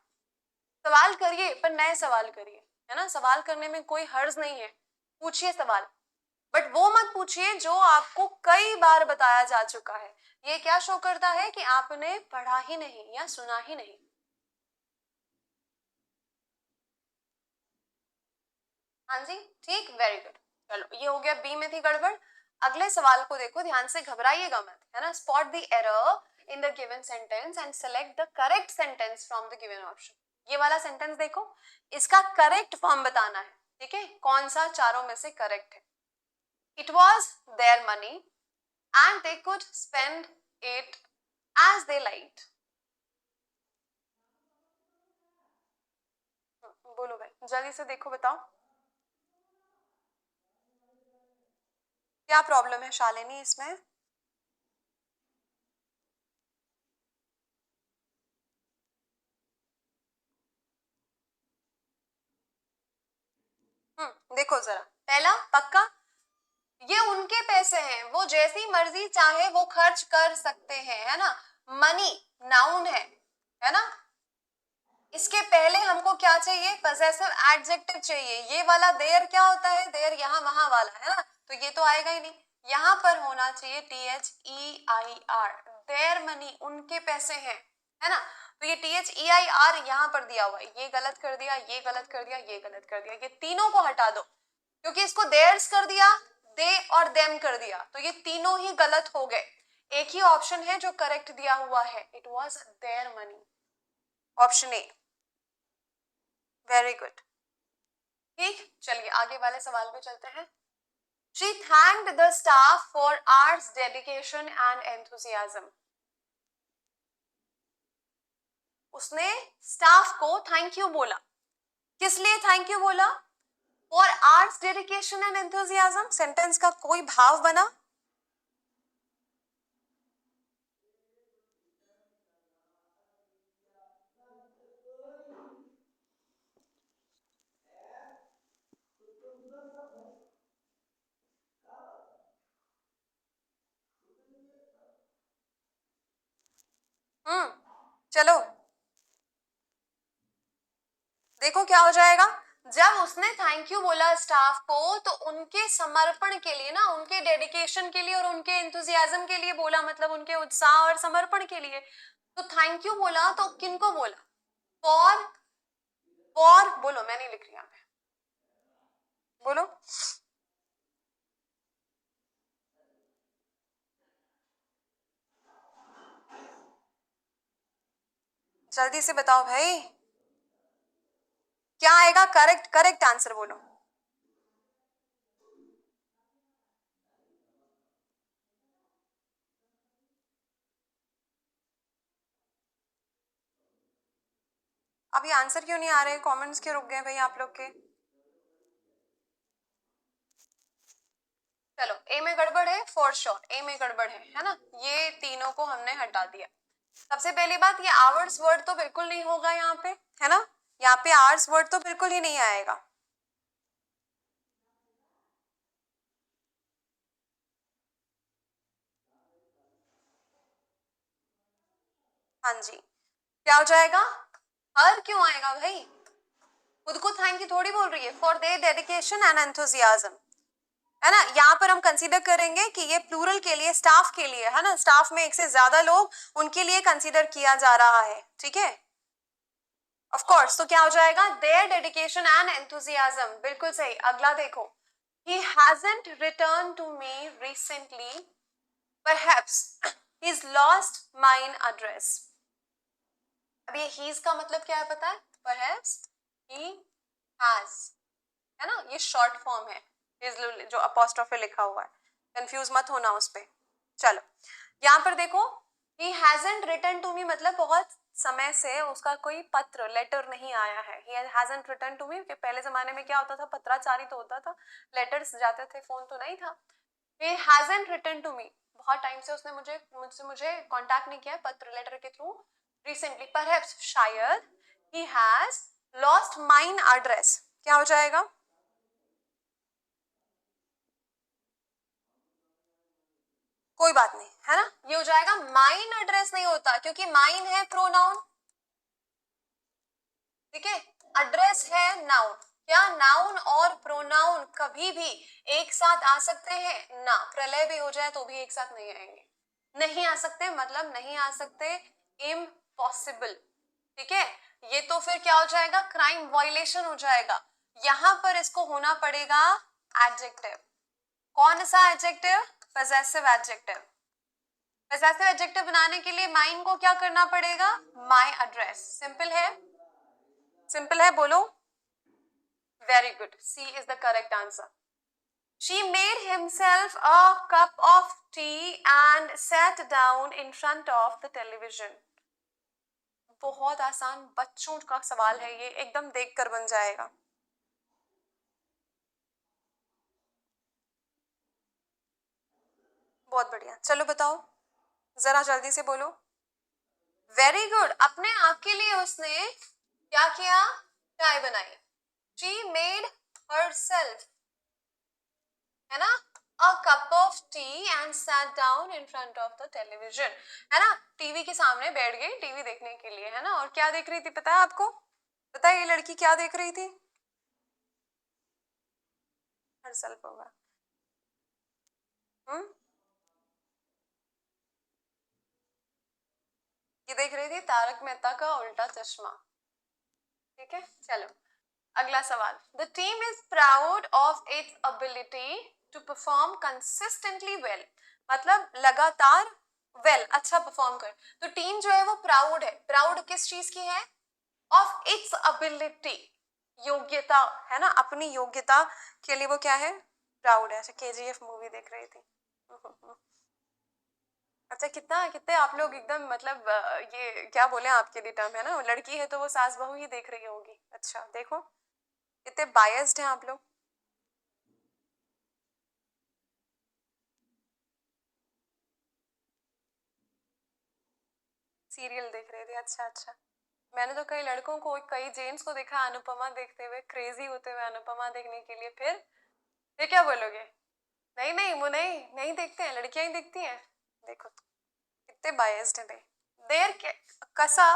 सवाल करिए, पर नए सवाल करिए, है ना, सवाल करने में कोई हर्ज नहीं है, पूछिए सवाल, बट वो मत पूछिए जो आपको कई बार बताया जा चुका है। ये क्या शो करता है कि आपने पढ़ा ही नहीं या सुना ही नहीं। हाँ जी, ठीक, वेरी गुड। चलो, ये हो गया, बी में थी गड़बड़। अगले सवाल को देखो ध्यान से, घबराइएगा मत, है ना। Spot the error in the given sentence and select the correct sentence from the given option. ये वाला सेंटेंस देखो, इसका करेक्ट फॉर्म बताना है, ठीक है, कौन सा चारों में से करेक्ट है। It was their money and they could spend it as they liked. बोलो भाई, जल्दी से देखो, बताओ क्या प्रॉब्लम है शालिनी इसमें। देखो जरा, पहला पक्का, ये उनके पैसे हैं, वो जैसी मर्जी चाहे वो खर्च कर सकते हैं, है ना। मनी नाउन है ना। इसके पहले हमको क्या चाहिए, पजेसिव एडजेक्टिव चाहिए। ये वाला देयर क्या होता है, देयर यहाँ वहां वाला, है ना, तो ये तो आएगा ही नहीं। यहाँ पर होना चाहिए THEIR, देयर मनी, उनके पैसे हैं, है ना। तो ये THEIR यहाँ पर दिया हुआ है, ये गलत कर दिया, ये गलत कर दिया, ये गलत कर दिया, ये तीनों को हटा दो, क्योंकि इसको देयर्स कर दिया, दे और देम कर दिया, तो ये तीनों ही गलत हो गए। एक ही ऑप्शन है जो करेक्ट दिया हुआ है, it was their money, option A, very good. ठीक, चलिए आगे वाले सवाल पे चलते हैं। She thanked the staff for hours dedication and enthusiasm. उसने स्टाफ को थैंक यू बोला, किस लिए थैंक यू बोला, for arts dedication and enthusiasm. Sentence का कोई भाव बना, चलो देखो क्या हो जाएगा। जब उसने थैंक यू बोला स्टाफ को, तो उनके समर्पण के लिए ना, उनके डेडिकेशन के लिए और उनके इंथुजियाज्म के लिए बोला, मतलब उनके उत्साह और समर्पण के लिए। तो थैंक यू बोला तो किनको बोला, फॉर, फॉर बोलो, मैं नहीं लिख रही यहाँ पे, बोलो जल्दी से बताओ भाई, क्या आएगा करेक्ट, करेक्ट आंसर बोलो। अभी आंसर क्यों नहीं आ रहे, कमेंट्स क्यों रुक गए भाई आप लोग के। चलो, ए में गड़बड़ है, फॉर श्योर ए में गड़बड़ है ना, ये तीनों को हमने हटा दिया। सबसे पहली बात, ये आवर्स वर्ड तो बिल्कुल नहीं होगा यहाँ पे, है ना, यहाँ पे आवर्स वर्ड तो बिल्कुल ही नहीं आएगा। हाँ जी, क्या हो जाएगा, हर क्यों आएगा भाई, खुद को थैंक यू थोड़ी बोल रही है, for their dedication and enthusiasm, है ना। यहाँ पर हम कंसीडर करेंगे कि ये प्लूरल के लिए, स्टाफ के लिए, है ना, स्टाफ में एक से ज्यादा लोग, उनके लिए कंसीडर किया जा रहा है, ठीक है, ऑफ कोर्स। तो क्या हो जाएगा, देयर डेडिकेशन एंड एंथुजियाज्म, बिल्कुल सही। अगला देखो, he hasn't returned to me recently, perhaps he's lost mine address। अब ये he's का मतलब क्या है पता है, perhaps he has, है ना, ये शॉर्ट फॉर्म है, जो अपोस्ट्रोफी लिखा हुआ है, कंफ्यूज मत होना उस पे। चलो यहाँ पर देखो, he hasn't written to me मतलब बहुत समय से उसका कोई पत्र, लेटर नहीं आया है। he hasn't written to me, पहले जमाने में क्या होता था, पत्राचारी तो होता था, लेटर्स जाते थे, फोन तो नहीं था। he hasn't written to me, बहुत टाइम से उसने मुझे कांटेक्ट नहीं किया पत्र लेटर के थ्रू। रिसेंटली, परहैप्स शायद, he has lost mine address, क्या हो जाएगा, कोई बात नहीं, है ना, ये हो जाएगा। माइन एड्रेस नहीं होता, क्योंकि माइन है प्रोनाउन, ठीक है, एड्रेस है नाउन। क्या नाउन और प्रोनाउन कभी भी एक साथ आ सकते हैं ना, प्रलय भी हो जाए तो भी एक साथ नहीं आएंगे, नहीं आ सकते, मतलब नहीं आ सकते, इम्पॉसिबल, ठीक है। ये तो फिर क्या हो जाएगा, क्राइम वायलेशन हो जाएगा। यहां पर इसको होना पड़ेगा एडजेक्टिव। कौन सा adjective, possessive adjective. Possessive adjective बनाने के लिए माइन को क्या करना पड़ेगा, माई एड्रेस। सिंपल है, सिंपल है, बोलो, very good, C is the correct answer. She made himself a cup of tea and sat down in front of the television। बहुत आसान बच्चों का सवाल है ये, एकदम देखकर बन जाएगा। बहुत बढ़िया, चलो बताओ, जरा जल्दी से बोलो। वेरी गुड, अपने आप के लिए उसने क्या किया, चाय बनाई। She made herself, है ना, a cup of tea and sat down in front of the television, है ना, टीवी के सामने बैठ गई टीवी देखने के लिए, है ना। और क्या देख रही थी पता है आपको, पता है ये लड़की क्या देख रही थी, herself होगा, ये देख रही थी तारक मेहता का उल्टा चश्मा, ठीक है। चलो अगला सवाल, the team is proud of its ability to perform consistently well, मतलब लगातार वेल, अच्छा परफॉर्म कर। तो टीम जो है वो प्राउड है, प्राउड किस चीज की है, ऑफ इट्स एबिलिटी, योग्यता, है ना, अपनी योग्यता के लिए वो क्या है, प्राउड है। अच्छा, केजीएफ मूवी देख रही थी। अच्छा, कितना कितने आप लोग एकदम, मतलब ये क्या बोले आपके लिए टर्म, है ना, लड़की है तो वो सास बहू ही देख रही होगी। अच्छा देखो कितने बायस्ड हैं आप लोग। सीरियल देख रहे थे, अच्छा अच्छा। मैंने तो कई लड़कों को, कई जेंट्स को देखा अनुपमा देखते हुए, क्रेजी होते हुए अनुपमा देखने के लिए। फिर क्या बोलोगे, नहीं नहीं वो नहीं नहीं देखते हैं, लड़कियां ही देखती हैं। देखो कितने बायस्ड है भाई। देर कसा,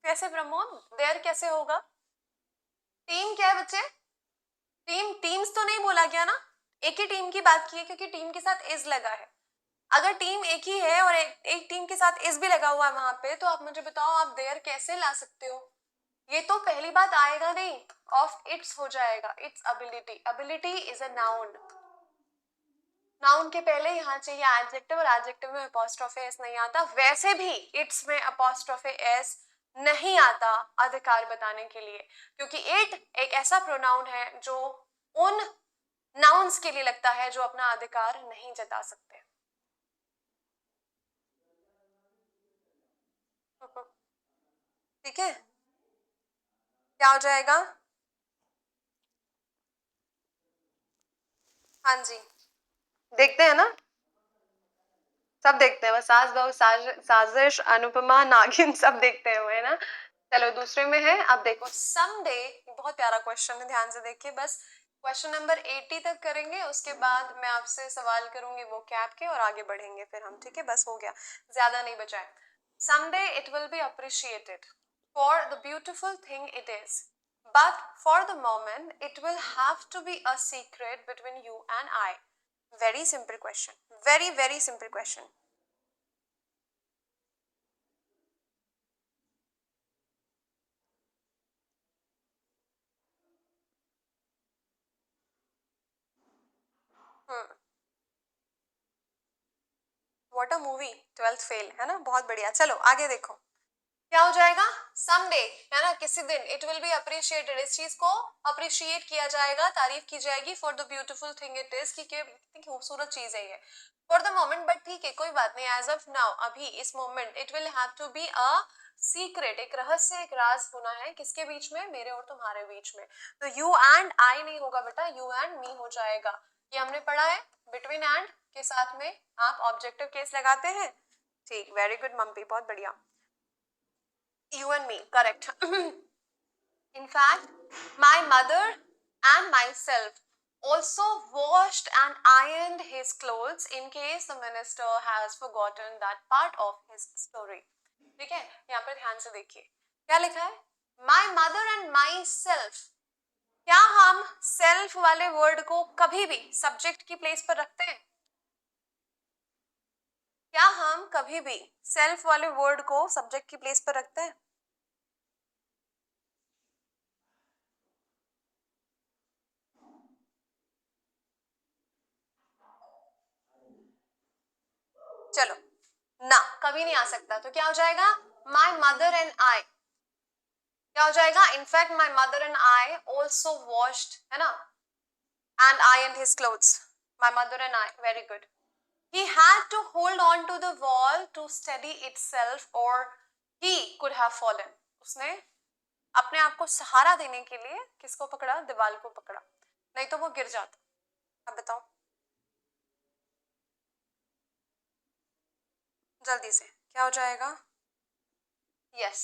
कैसे प्रमोद, देर कैसे होगा, टीम क्या है बच्चे, टीम, टीम्स तो नहीं बोला गया ना, एक ही टीम की बात की है, क्योंकि टीम के साथ इज लगा है। अगर टीम एक ही है और एक टीम के साथ इज भी लगा हुआ है वहां पे, तो आप मुझे बताओ आप देयर कैसे ला सकते हो, ये तो पहली बात आएगा नहीं, ऑफ इट्स हो जाएगा, its ability. Ability is a noun, noun के पहले यहाँ चाहिए एडजेक्टिव, और एडजेक्टिव में अपोस्ट्रोफे एस नहीं आता। वैसे भी इट्स में अपोस्ट्रोफे एस नहीं आता अधिकार बताने के लिए, क्योंकि इट एक ऐसा प्रोनाउन है जो उन नाउन्स के लिए लगता है जो अपना अधिकार नहीं जता सकते। ठीक है, क्या हो जाएगा, हाँ जी, देखते हैं ना, सब देखते हैं, बस सास बहू, साजिश, अनुपमा, नागिन, सब देखते हुए, है ना। चलो दूसरे में है, अब देखो समडे, बहुत प्यारा क्वेश्चन है, ध्यान से देखिए। बस क्वेश्चन नंबर 80 तक करेंगे, उसके बाद मैं आपसे सवाल करूंगी वो कैप के, और आगे बढ़ेंगे फिर हम, ठीक है, बस हो गया, ज्यादा नहीं बचा है। Someday it will be appreciated for the beautiful thing it is, but for the moment it will have to be a secret between you and I. Very simple question, very very simple question. What a movie, 12th fail, है ना, बहुत बढ़िया। चलो आगे देखो क्या हो जाएगा, समडे, है ना, किसी दिन, इट विल बी अप्रिशिएटेड, इस चीज को अप्रिशिएट किया जाएगा, तारीफ की जाएगी, for the beautiful thing it is, कि कितनी खूबसूरत चीज है ये, फॉर द मोमेंट, बट ठीक है कोई बात नहीं, एज ऑफ नाउ, अभी इस moment, it will have to be a secret, एक रहस्य, एक राज होना है, किसके बीच में, मेरे और तुम्हारे बीच में। तो यू एंड आई नहीं होगा बेटा, यू एंड मी हो जाएगा, ये हमने पढ़ा है, बिटवीन एंड के साथ में आप ऑब्जेक्टिव केस लगाते हैं, ठीक, वेरी गुड मम्पी, बहुत बढ़िया। You and me, correct. In fact, my mother and myself also washed and ironed his clothes in case the minister has forgotten that part of his story. ठीक है, यहाँ पर ध्यान से देखिए क्या लिखा है, my mother and myself, क्या हम सेल्फ वाले वर्ड को कभी भी सब्जेक्ट की प्लेस पर रखते हैं, क्या हम कभी भी सेल्फ वाले वर्ड को सब्जेक्ट की प्लेस पर रखते हैं? चलो ना, कभी नहीं आ सकता, तो क्या हो जाएगा, माई मदर एंड आई, क्या हो जाएगा, in fact my mother and I also washed, है ना, and ironed his clothes, my mother and I, very good. He had to hold on to the wall to steady itself or he could have fallen. उसने अपने आप को सहारा देने के लिए किसको पकड़ा, दीवार को पकड़ा, नहीं तो वो गिर जाता। अब बताओ जल्दी से क्या हो जाएगा, yes,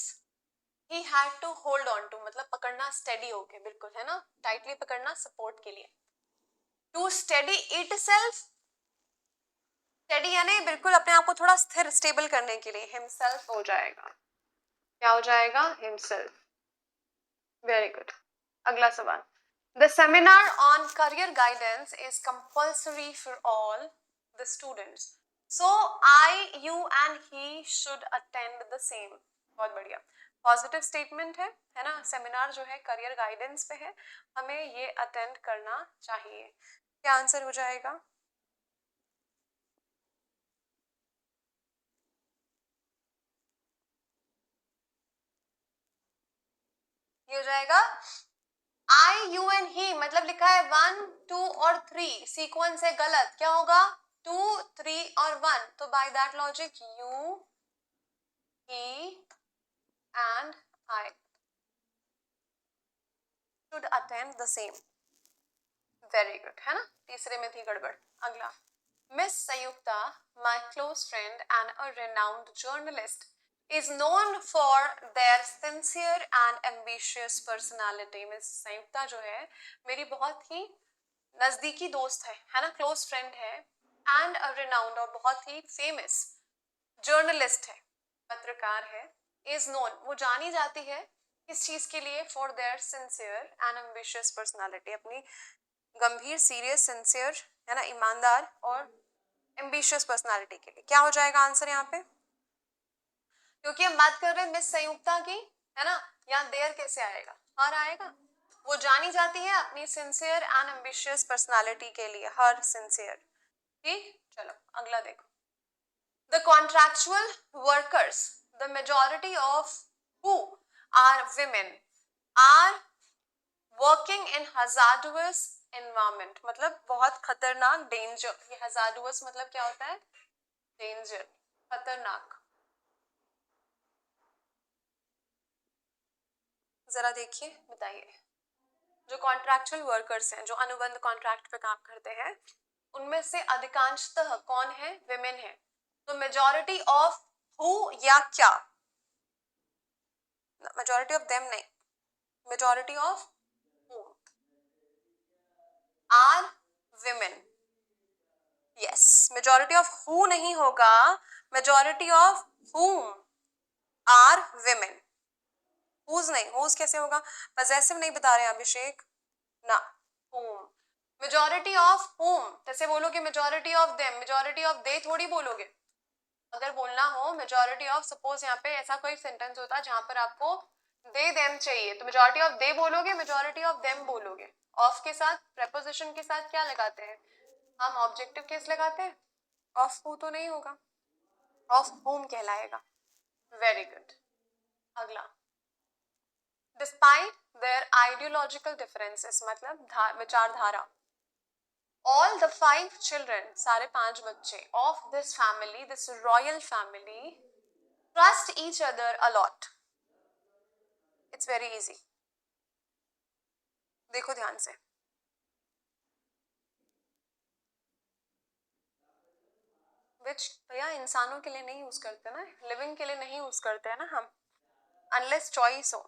he had to hold on to मतलब पकड़ना, steady होके, बिल्कुल, है ना, टाइटली पकड़ना सपोर्ट के लिए, to steady itself, steady यानी बिल्कुल अपने आप को थोड़ा स्थिर, स्टेबल करने के लिए, himself हो जाएगा, क्या हो जाएगा, himself, वेरी गुड। अगला सवाल, the seminar on career guidance is compulsory for all the students, so I, you and he should attend the same, बहुत बढ़िया, पॉजिटिव स्टेटमेंट है ना, सेमिनार जो है करियर गाइडेंस पे है, हमें ये अटेंड करना चाहिए, क्या आंसर हो जाएगा, ये हो जाएगा आई, यू एंड ही, मतलब लिखा है 1, 2 और 3, सीक्वेंस है गलत, क्या होगा 2, 3 और 1, तो by that logic you, he and I should attend the same, very good, है ना, तीसरे में थी गड़बड़। अगला, Miss Sayukta, my close friend and a renowned journalist, is known for their sincere and ambitious personality. Miss Sayukta जो है मेरी बहुत ही नजदीकी दोस्त है ना, क्लोज फ्रेंड है, एंड अ renowned और बहुत ही फेमस जर्नलिस्ट है, पत्रकार है, इज नोन वो जानी जाती है किस चीज के लिए, for their sincere and ambitious personality, अपनी गंभीर, सीरियस, सिंसियर, है ना, ईमानदार और एम्बिशियस पर्सनालिटी के लिए, क्या हो जाएगा आंसर यहाँ पे, क्योंकि हम बात कर रहे हैं मिस संयुक्ता की, है ना, यहाँ देयर कैसे आएगा, हर आएगा, वो जानी जाती है अपनी सिंसियर एंड एम्बिशियस पर्सनालिटी के लिए, हर सिंसियर, ठीक। चलो अगला देखो, the contractual workers, the majority of who are women, are working in hazardous environment, मतलब बहुत खतरनाक, डेंजर, ये hazardous मतलब क्या होता है, डेंजर, खतरनाक। जरा देखिए बताइए, जो कॉन्ट्रैक्चुअल वर्कर्स हैं, जो अनुबंध कॉन्ट्रैक्ट पे काम करते हैं, उनमें से अधिकांशतः कौन है, विमेन है, तो मेजॉरिटी ऑफ हु या क्या, मेजॉरिटी ऑफ देम नहीं, majority of who are women, yes, majority of who नहीं होगा, majority of whom are women, whose नहीं, whose कैसे होगा, possessive नहीं बता रहे हैं अभिषेक ना, whom, majority of whom कैसे बोलोगे, majority of them, majority of they थोड़ी बोलोगे, अगर बोलना हो majority of, सपोज यहाँ पे ऐसा कोई सेंटेंस होता है जहां पर आपको they them चाहिए तो majority of they बोलोगे, majority of them बोलोगे, of के साथ preposition के साथ क्या लगाते हैं हम, ऑब्जेक्टिव केस लगाते हैं, of who तो नहीं होगा, of whom कहलाएगा, वेरी गुड। अगला, डिस्पाइट देयर आइडियोलॉजिकल डिफरेंसेस मतलब विचारधारा, all the 5 children सारे 5 बच्चे of this family, this royal family trust each other a lot, it's very easy, देखो ध्यान से, which भैया इंसानों के लिए नहीं यूज करते ना, लिविंग के लिए नहीं यूज करते हैं ना हम, अनलेस चॉइस हो,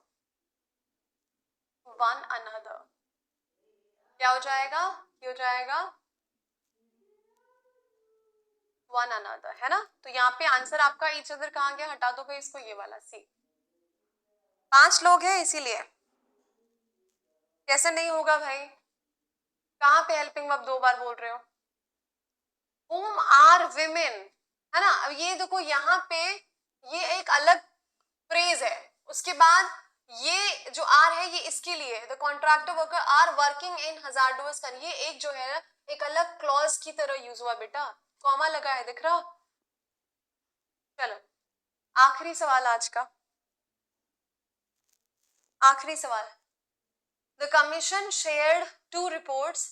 वन अनदर क्या हो जाएगा, ये हो जाएगा वन अनदर, है ना, तो यहाँ पे आंसर आपका ईच अदर कहाँ गया, हटा दो भाई इसको, ये वाला सी, 5 लोग हैं इसीलिए, कैसे नहीं होगा भाई, कहाँ पे हेल्पिंग वर्ब 2 बार बोल रहे हो, whom are women, है ना, अब ये देखो यहाँ पे ये एक अलग फ्रेज है, उसके बाद ये जो आर है ये इसके लिए, the contractor worker are working in hazardous कर, ये एक जो है एक अलग क्लॉज की तरह यूज हुआ बेटा, कॉमा लगा है दिख रहा। चलो आखिरी सवाल आज का, आखिरी सवाल, the commission shared 2 reports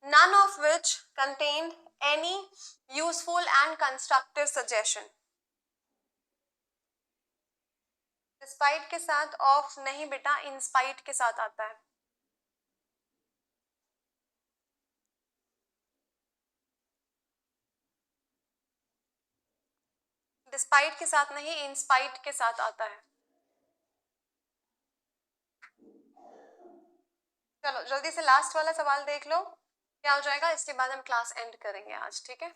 none of which contained any useful and constructive suggestion, despite के साथ ऑफ नहीं बेटा, इंस्पाइट के साथ आता है, डिस्पाइट के साथ नहीं, इंस्पाइट के साथ आता है। चलो जल्दी से लास्ट वाला सवाल देख लो क्या हो जाएगा, इसके बाद हम क्लास एंड करेंगे आज, ठीक है।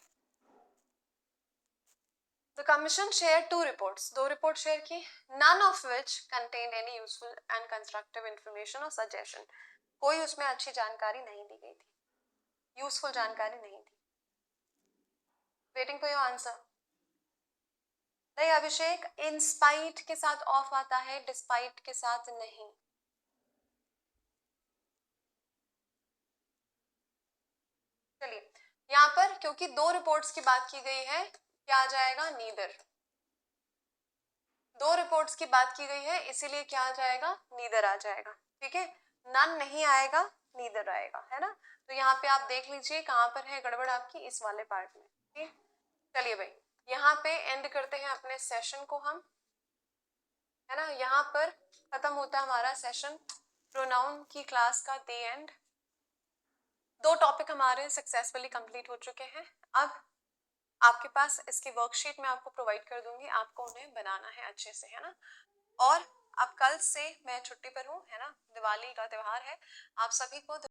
The commission shared 2 reports, 2 report share की, none of which contained any useful and constructive information or suggestion, कोई उसमें अच्छी जानकारी नहीं दी गई थी, यूजफुल जानकारी नहीं थी। Waiting for your answer. नहीं अभिषेक, इंस्पाइट के साथ ऑफ आता है, डिस्पाइट के साथ नहीं। चलिए यहाँ पर क्योंकि 2 रिपोर्ट्स की बात की गई है, क्या आ जाएगा, नीदर, 2 रिपोर्ट्स की बात की गई है इसीलिए क्या आ जाएगा, नीदर आ जाएगा, ठीक है, नन नहीं आएगा, नीदर आएगा, है ना, तो यहाँ पे आप देख लीजिए कहाँ पर है गड़बड़ आपकी, इस वाले पार्ट में, ठीक। चलिए भाई यहाँ पे एंड करते हैं अपने सेशन को हम, है ना, यहाँ पर खत्म होता है हमारा सेशन, प्रोनाउन की क्लास का द एंड, 2 टॉपिक हमारे सक्सेसफुली कंप्लीट हो चुके हैं। अब आपके पास इसकी वर्कशीट में आपको प्रोवाइड कर दूंगी, आपको उन्हें बनाना है अच्छे से, है ना, और अब कल से मैं छुट्टी पर हूँ, है ना, दिवाली का त्योहार है, आप सभी को